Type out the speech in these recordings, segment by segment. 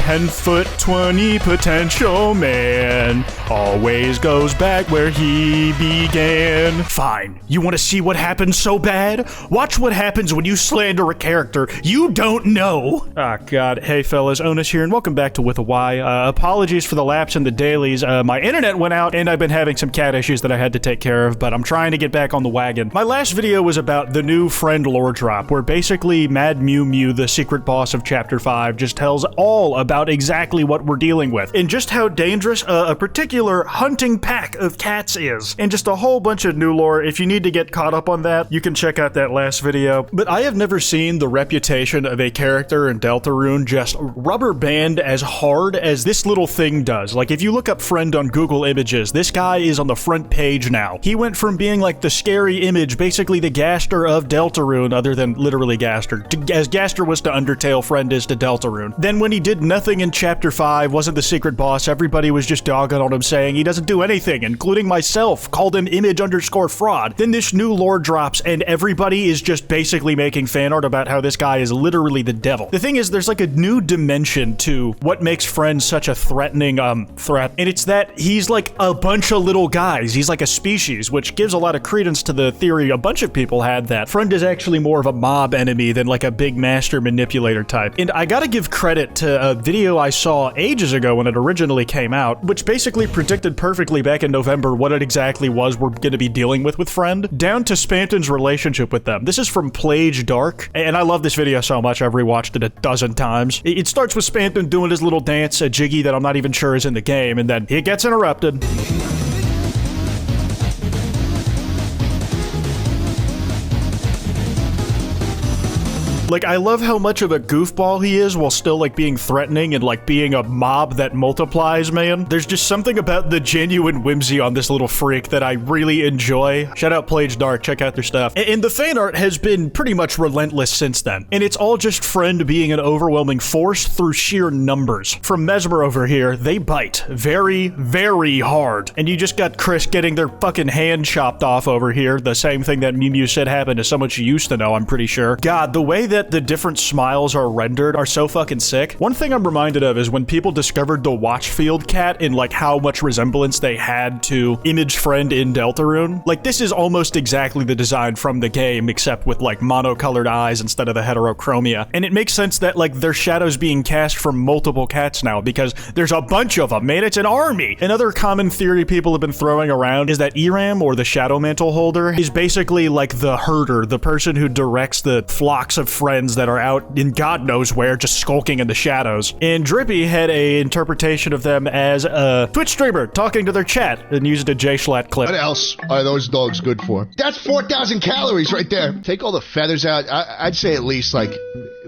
10-foot, 20 potential man always goes back where he began. Fine, you want to see what happens so bad? Watch what happens when you slander a character you don't know. Ah, God. Hey, fellas, Onus here, and welcome back to With a Y. Apologies for the lapse in the dailies. My internet went out, and I've been having some cat issues that I had to take care of, but I'm trying to get back on the wagon. My last video was about the new friend lore drop, where basically Mad Mew Mew, the secret boss of Chapter 5, just tells all about exactly what we're dealing with, and just how dangerous a particular hunting pack of cats is, and just a whole bunch of new lore. If you need to get caught up on that, you can check out that last video. But I have never seen the reputation of a character in Deltarune just rubber band as hard as this little thing does. Like, if you look up friend on Google Images, this guy is on the front page now. He went from being like the scary image, basically the Gaster of Deltarune, other than literally Gaster, as Gaster was to Undertale, friend is to Deltarune. Then when he did nothing in Chapter 5, wasn't the secret boss, everybody was just dogging on him saying he doesn't do anything, including myself, called him image_fraud. Then this new lore drops and everybody is just basically making fan art about how this guy is literally the devil. The thing is, there's like a new dimension to what makes friend such a threatening threat, and it's that he's like a bunch of little guys. He's like a species, which gives a lot of credence to the theory a bunch of people had that friend is actually more of a mob enemy than like a big master manipulator type. And I gotta give credit to a video I saw ages ago when it originally came out, which basically predicted perfectly back in November what it exactly was we're gonna be dealing with friend, down to Spamton's relationship with them. This is from Plage Dark, and I love this video so much I've rewatched it a dozen times. It starts with Spamton doing his little dance, a jiggy that I'm not even sure is in the game, and then it gets interrupted. Like, I love how much of a goofball he is while still, like, being threatening and, like, being a mob that multiplies, man. There's just something about the genuine whimsy on this little freak that I really enjoy. Shout out Plage Dark, check out their stuff. And the fan art has been pretty much relentless since then. And it's all just friend being an overwhelming force through sheer numbers. From Mesmer over here, they bite very, very hard. And you just got Chris getting their fucking hand chopped off over here. The same thing that Mew Mew said happened to someone she used to know, I'm pretty sure. God, the way that the different smiles are rendered are so fucking sick. One thing I'm reminded of is when people discovered the Watchfield cat and like how much resemblance they had to Image Friend in Deltarune. Like, this is almost exactly the design from the game, except with like monocolored eyes instead of the heterochromia. And it makes sense that like their shadows being cast from multiple cats now because there's a bunch of them, man. It's an army. Another common theory people have been throwing around is that Eram, or the Shadow Mantle holder, is basically like the herder, the person who directs the flocks of friends that are out in God knows where, just skulking in the shadows. And Drippy had a interpretation of them as a Twitch streamer talking to their chat and used a J-Schlatt clip. What else are those dogs good for? That's 4,000 calories right there. Take all the feathers out. I'd say at least like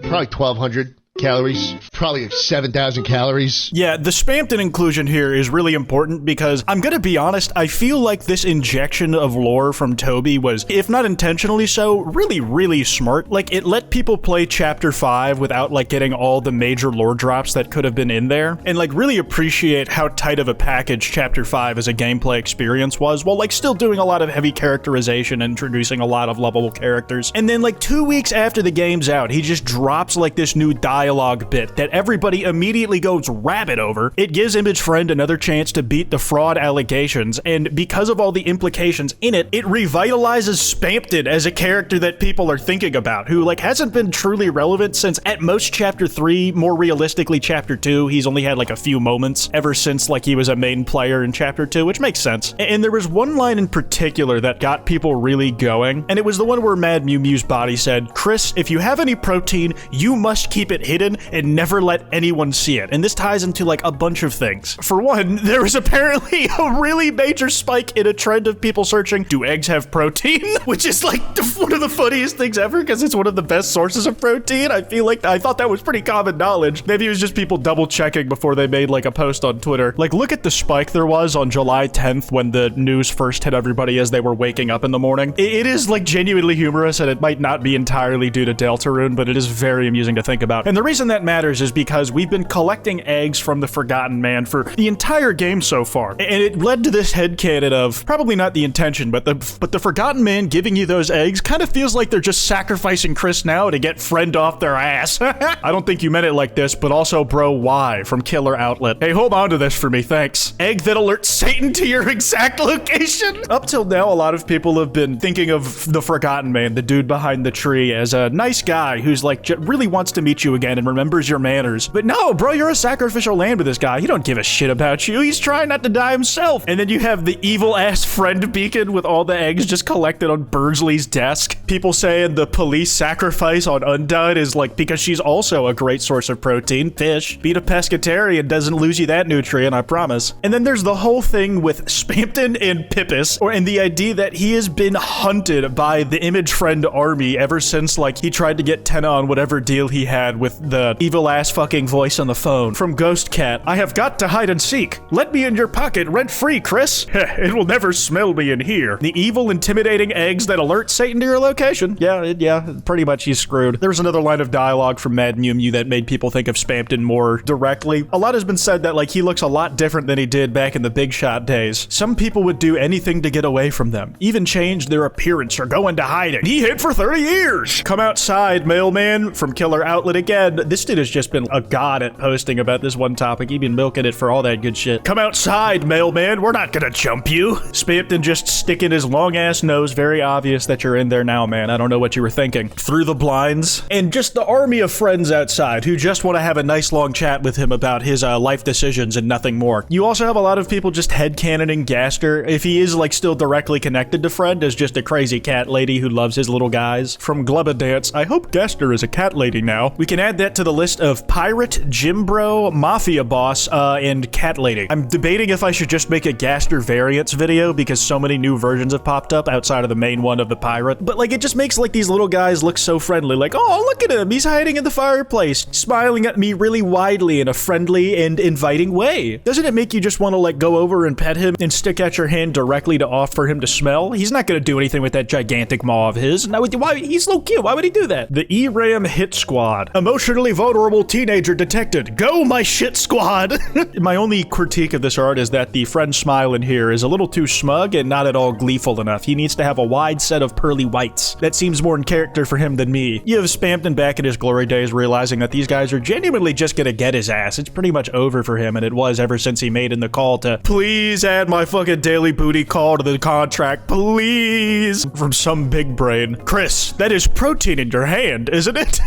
probably 1,200 calories, probably 7,000 calories. Yeah, the Spamton inclusion here is really important because I'm gonna be honest, I feel like this injection of lore from Toby was, if not intentionally so, really, really smart. Like, it let people play Chapter 5 without like getting all the major lore drops that could have been in there, and like really appreciate how tight of a package Chapter 5 as a gameplay experience was, while like still doing a lot of heavy characterization and introducing a lot of lovable characters. And then like 2 weeks after the game's out, he just drops like this new dialogue bit that everybody immediately goes rabid over. It gives Image Friend another chance to beat the fraud allegations, and because of all the implications in it, it revitalizes Spamton as a character that people are thinking about, who like hasn't been truly relevant since at most Chapter 3, more realistically Chapter 2. He's only had like a few moments ever since like he was a main player in Chapter 2, which makes sense. And there was one line in particular that got people really going, and it was the one where Mad Mew Mew's body said, "Chris, if you have any protein, you must keep it hidden and never let anyone see it." And this ties into like a bunch of things. For one, there was apparently a really major spike in a trend of people searching, do eggs have protein? Which is like one of the funniest things ever because it's one of the best sources of protein. I thought that was pretty common knowledge. Maybe it was just people double checking before they made like a post on Twitter. Like, look at the spike there was on July 10th when the news first hit everybody as they were waking up in the morning. It is like genuinely humorous, and it might not be entirely due to Deltarune, but it is very amusing to think about. And the reason that matters is because we've been collecting eggs from the Forgotten Man for the entire game so far. And it led to this headcanon of, probably not the intention, but the Forgotten Man giving you those eggs kind of feels like they're just sacrificing Chris now to get friend off their ass. I don't think you meant it like this, but also bro, why? From Killer Outlet. Hey, hold on to this for me, thanks. Egg that alerts Satan to your exact location. Up till now, a lot of people have been thinking of the Forgotten Man, the dude behind the tree, as a nice guy who's like really wants to meet you again and remembers your manners. But no, bro, you're a sacrificial lamb to this guy. He don't give a shit about you. He's trying not to die himself. And then you have the evil ass friend beacon with all the eggs just collected on Birdsley's desk. People saying the police sacrifice on Undyne is like because she's also a great source of protein. Fish. Beat a pescatarian doesn't lose you that nutrient, I promise. And then there's the whole thing with Spamton and Pippis, and the idea that he has been hunted by the Image Friend army ever since like he tried to get Tenna on whatever deal he had with the evil ass fucking voice on the phone. From Ghost Cat, I have got to hide and seek. Let me in your pocket rent free, Chris. It will never smell me in here. The evil, intimidating eggs that alert Satan to your location. Yeah, pretty much he's screwed. There was another line of dialogue from Mad Mew Mew that made people think of Spamton more directly. A lot has been said that like he looks a lot different than he did back in the Big Shot days. Some people would do anything to get away from them, even change their appearance or go into hiding. He hid for 30 years. Come outside, mailman. From Killer Outlet again. This dude has just been a god at posting about this one topic. He's been milking it for all that good shit. Come outside, mailman. We're not gonna jump you. Spamton just sticking his long ass nose. Very obvious that you're in there now, man. I don't know what you were thinking. Through the blinds. And just the army of friends outside who just want to have a nice long chat with him about his life decisions and nothing more. You also have a lot of people just headcanoning Gaster, if he is like still directly connected to Friend, as just a crazy cat lady who loves his little guys. From Glubba Dance, I hope Gaster is a cat lady now. We can add that to the list of pirate, gym bro, mafia boss, and cat lady. I'm debating if I should just make a Gaster variants video because so many new versions have popped up outside of the main one of the pirate. But like it just makes like these little guys look so friendly. Like, oh, look at him. He's hiding in the fireplace, smiling at me really widely in a friendly and inviting way. Doesn't it make you just want to like go over and pet him and stick out your hand directly to offer him to smell? He's not going to do anything with that gigantic maw of his. Now, why? He's so cute. Why would he do that? The E-Ram Hit Squad. Emotionally vulnerable teenager detected. Go, my shit squad. My only critique of this art is that the friend smile in here is a little too smug and not at all gleeful enough. He needs to have a wide set of pearly whites. That seems more in character for him than me. You have Spamton back in his glory days realizing that these guys are genuinely just gonna get his ass. It's pretty much over for him, and it was ever since he made in the call to please add my fucking daily booty call to the contract, please. From some big brain. Chris, that is protein in your hand, isn't it?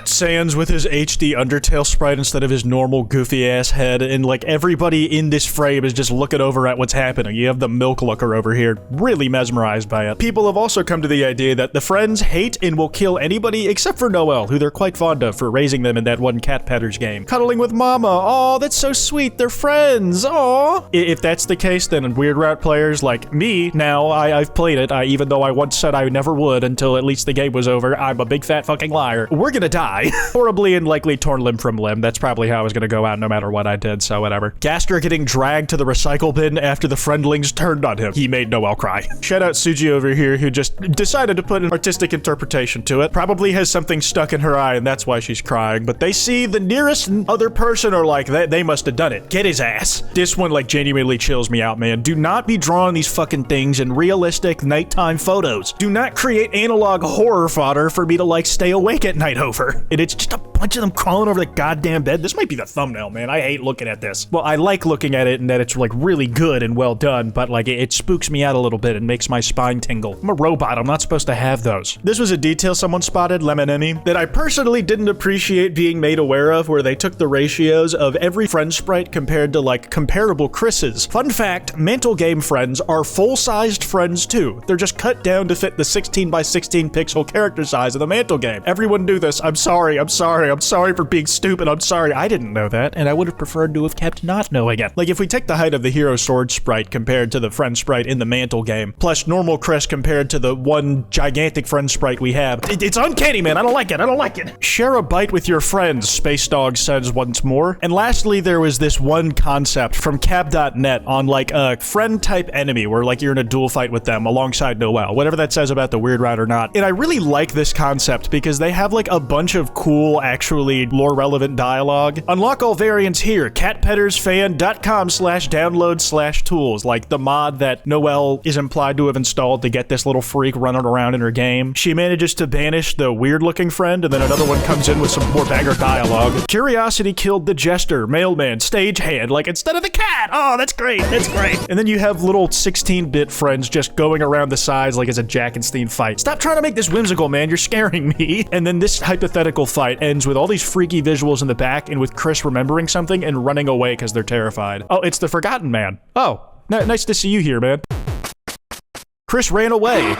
Sans with his HD Undertale sprite instead of his normal goofy ass head, and like everybody in this frame is just looking over at what's happening. You have the milk looker over here, really mesmerized by it. People have also come to the idea that the friends hate and will kill anybody except for Noelle, who they're quite fond of for raising them in that one Cat Pedders game. Cuddling with Mama, oh, that's so sweet, they're friends, oh. If that's the case, then Weird Route players like me, now I've played it, even though I once said I never would until at least the game was over, I'm a big fat fucking liar. We're gonna die. Horribly and likely torn limb from limb. That's probably how I was gonna go out no matter what I did, so whatever. Gaster getting dragged to the recycle bin after the friendlings turned on him. He made Noelle cry. Shout out Suji over here who just decided to put an artistic interpretation to it. Probably has something stuck in her eye and that's why she's crying, but they see the nearest other person or like they must have done it. Get his ass. This one like genuinely chills me out, man. Do not be drawing these fucking things in realistic nighttime photos. Do not create analog horror fodder for me to like stay awake at night over. And it's just a bunch of them crawling over the goddamn bed. This might be the thumbnail, man. I hate looking at this. Well, I like looking at it and that it's like really good and well done, but like it spooks me out a little bit and makes my spine tingle. I'm a robot. I'm not supposed to have those. This was a detail someone spotted, Lemonemi, that I personally didn't appreciate being made aware of, where they took the ratios of every friend sprite compared to like comparable Chris's. Fun fact, Mantle Game friends are full-sized friends too. They're just cut down to fit the 16 by 16 pixel character size of the Mantle Game. Everyone do this. I'm sorry. I'm sorry. I'm sorry for being stupid. I'm sorry. I didn't know that, and I would have preferred to have kept not knowing it. Like if we take the height of the Hero Sword sprite compared to the friend sprite in the Mantle Game, plus normal Chris compared to the one gigantic friend sprite we have, it's uncanny, man. I don't like it. I don't like it. Share a bite with your friends, Space Dog says once more. And lastly, there was this one concept from cab.net on like a friend type enemy where like you're in a duel fight with them alongside Noelle, whatever that says about the Weird Route or not. And I really like this concept because they have like a bunch of cool actual, actually lore-relevant dialogue. Unlock all variants here. catpettersfan.com/download/tools, like the mod that Noelle is implied to have installed to get this little freak running around in her game. She manages to banish the weird-looking friend, and then another one comes in with some more banger dialogue. Curiosity killed the jester, mailman, stagehand, like instead of the cat. Oh, that's great. That's great. And then you have little 16-bit friends just going around the sides like it's a Jackenstein fight. Stop trying to make this whimsical, man. You're scaring me. And then this hypothetical fight ends with all these freaky visuals in the back and with Chris remembering something and running away because they're terrified. Oh, it's the Forgotten Man. Oh, nice to see you here, man. Chris ran away.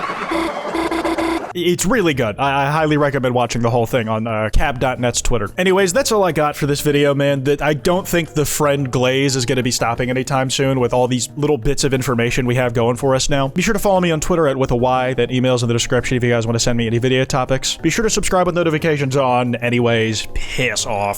It's really good. I highly recommend watching the whole thing on cab.net's Twitter. Anyways, that's all I got for this video, man. I don't think the friend glaze is going to be stopping anytime soon with all these little bits of information we have going for us now. Be sure to follow me on Twitter at @withany. That email's in the description if you guys want to send me any video topics. Be sure to subscribe with notifications on. Anyways, piss off.